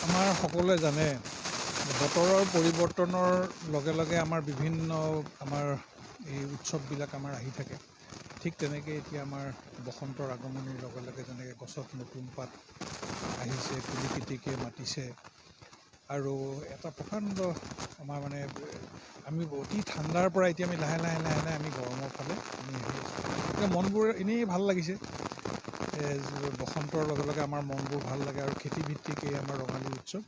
আমাৰ সকলোৱে জানে বতৰৰ পৰিৱৰ্তনৰ লগে লগে আমাৰ বিভিন্ন আমাৰ এই উৎসৱবিলাক আমাৰ আহি থাকে। ঠিক তেনেকৈ এতিয়া আমাৰ বসন্তৰ আগমনিৰ লগে লগে যেনেকৈ গছত নতুন পাত আহিছে, কুলি কেতেকীয়ে মাতিছে আৰু এটা প্ৰকাণ্ড আমাৰ মানে আমি অতি ঠাণ্ডাৰ পৰা এতিয়া আমি লাহে লাহে আমি গৰমৰ ফালে আমি আহি আছোঁ। এতিয়া মনবোৰ এনেই ভাল লাগিছে। বসন্তৰ লগে লগে আমাৰ মনবোৰ ভাল লাগে আৰু খেতিভিত্তিক এই আমাৰ ৰঙালী উৎসৱ।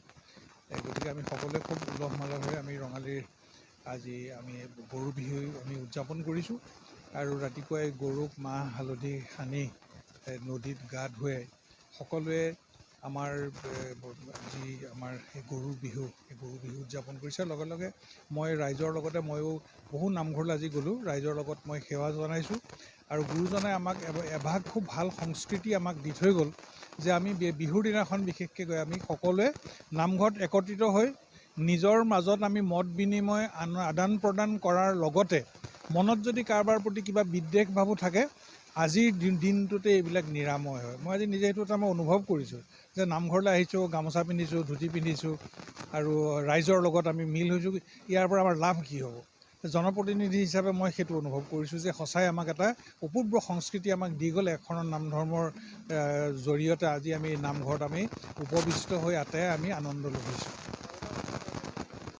গতিকে আমি সকলোৱে খুব উলহ মালহেৰে আমি ৰঙালীৰ আজি আমি গৰু বিহু আমি উদযাপন কৰিছোঁ আৰু ৰাতিপুৱাই গৰুক মাহ হালধি সানি নদীত গা ধুৱাই সকলোৱে আমাৰ যি আমাৰ এই গৰু বিহু উদযাপন কৰিছে। লগে লগে মই ৰাইজৰ লগতে ময়ো বহু নামঘৰলৈ আজি গ'লোঁ, ৰাইজৰ লগত মই সেৱা জনাইছোঁ আৰু গুৰুজনাই আমাক এভাগ খুব ভাল সংস্কৃতি আমাক দি থৈ গ'ল যে আমি বিহুৰ দিনাখন বিশেষকৈ গৈ আমি সকলোৱে নামঘৰত একত্ৰিত হৈ নিজৰ মাজত আমি মত বিনিময় আদান প্ৰদান কৰাৰ লগতে মনত যদি কাৰোবাৰ প্ৰতি কিবা বিদ্বেষ ভাৱো থাকে আজিৰ দিনটোতে এইবিলাক নিৰাময় হয়। মই আজি নিজে সেইটো এটা মই অনুভৱ কৰিছোঁ যে নামঘৰলৈ আহিছোঁ, গামোচা পিন্ধিছোঁ, ধুতি পিন্ধিছোঁ আৰু ৰাইজৰ লগত আমি মিল হৈছোঁ। ইয়াৰ পৰা আমাৰ লাভ কি হ'ব? জনপ্ৰতিনিধি হিচাপে মই সেইটো অনুভৱ কৰিছোঁ যে সঁচাই আমাক এটা অপূৰ্ব সংস্কৃতি আমাক দি গ'লে এখন নাম ধৰ্মৰ জৰিয়তে আজি আমি নামঘৰত আমি উপবিষ্ট হৈ আটায়ে আমি আনন্দ লভিছোঁ।